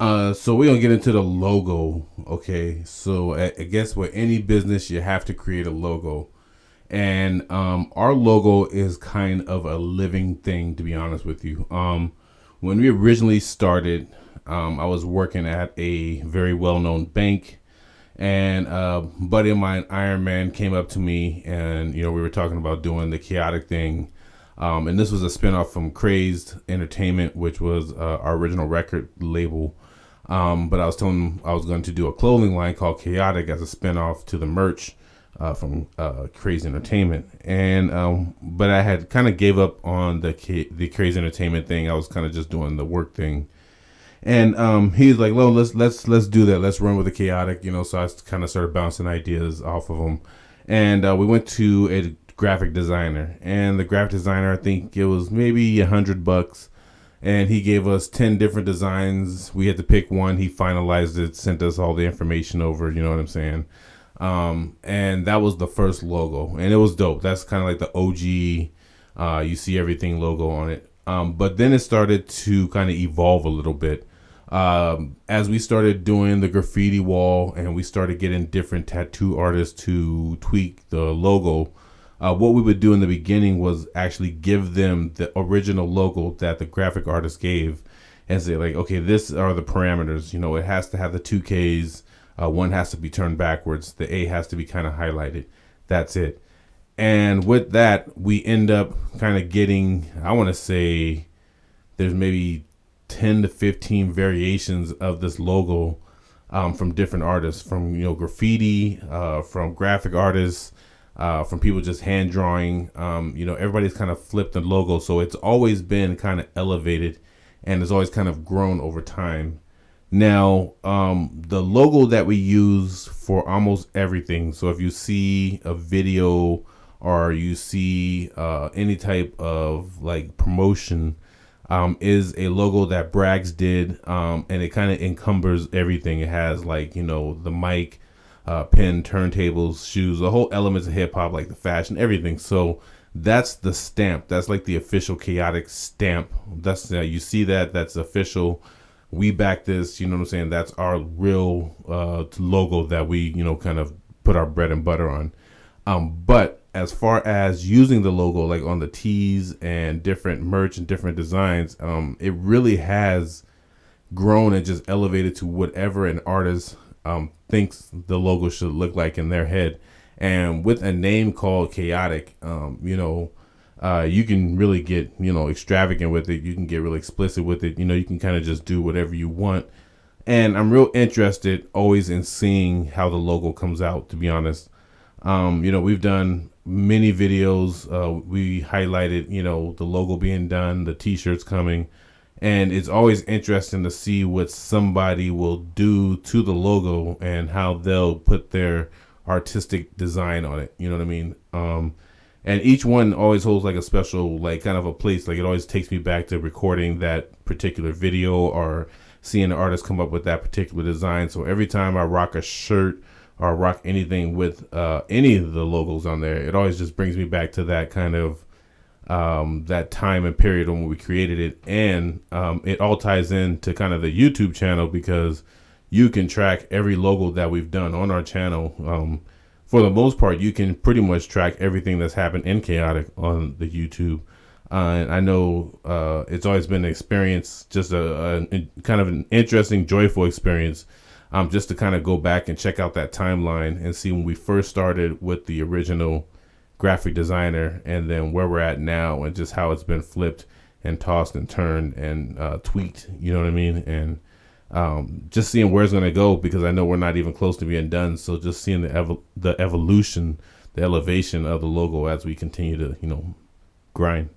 So we're gonna get into the logo. Okay, so I guess with any business, you have to create a logo, and our logo is kind of a living thing, to be honest with you. When we originally started, I was working at a very well-known bank, and buddy of mine, Iron Man, came up to me, and we were talking about doing the KayATick thing. And this was a spinoff from Crazed Entertainment, which was our original record label. But I was telling him I was going to do a clothing line called KayATick as a spinoff to the merch from Crazed Entertainment. And but I had kind of gave up on the Crazed Entertainment thing. I was kind of just doing the work thing. And he's like, "Well, let's do that. Let's run with the KayATick." So I kind of started bouncing ideas off of him, and we went to a graphic designer. And the graphic designer, I think it was maybe $100, and he gave us 10 different designs. We had to pick one. He finalized it, sent us all the information over. You know what I'm saying? And that was the first logo, and it was dope. That's kind of like the OG. You see everything logo on it. But then it started to kind of evolve a little bit. As we started doing the graffiti wall and we started getting different tattoo artists to tweak the logo, what we would do in the beginning was actually give them the original logo that the graphic artist gave and say, like, okay, this are the parameters. It has to have the 2Ks. One has to be turned backwards. The A has to be kind of highlighted. That's it. And with that, we end up kind of getting, I want to say there's maybe 10 to 15 variations of this logo from different artists, from, graffiti, from graphic artists, from people just hand drawing. Everybody's kind of flipped the logo. So it's always been kind of elevated and it's always kind of grown over time. Now, the logo that we use for almost everything. So if you see a video or you see any type of like promotion, is a logo that Braggs did, and it kind of encumbers everything. It has like, the mic, pen, turntables, shoes, the whole elements of hip hop, like the fashion, everything. So that's the stamp. That's like the official KayATick stamp. That's you see that's official. We back this, you know what I'm saying? That's our real logo that we, kind of put our bread and butter on. But as far as using the logo, like on the tees and different merch and different designs, it really has grown and just elevated to whatever an artist thinks the logo should look like in their head. And with a name called KayATick, you can really get, extravagant with it. You can get really explicit with it. You can kind of just do whatever you want. And I'm real interested always in seeing how the logo comes out, to be honest. We've done many videos. We highlighted, the logo being done, the t-shirts coming. And it's always interesting to see what somebody will do to the logo and how they'll put their artistic design on it. You know what I mean? And each one always holds like a special, like kind of a place. Like it always takes me back to recording that particular video or seeing the artist come up with that particular design. So every time I rock a shirt or rock anything with any of the logos on there, it always just brings me back to that kind of that time and period when we created it. And it all ties into kind of the YouTube channel because you can track every logo that we've done on our channel. For the most part, you can pretty much track everything that's happened in KayATick on the YouTube. And I know it's always been an experience, just a kind of an interesting, joyful experience, just to kind of go back and check out that timeline and see when we first started with the original graphic designer and then where we're at now and just how it's been flipped and tossed and turned and tweaked, you know what I mean? And just seeing where it's going to go, because I know we're not even close to being done. So just seeing the evolution, the elevation of the logo as we continue to, grind.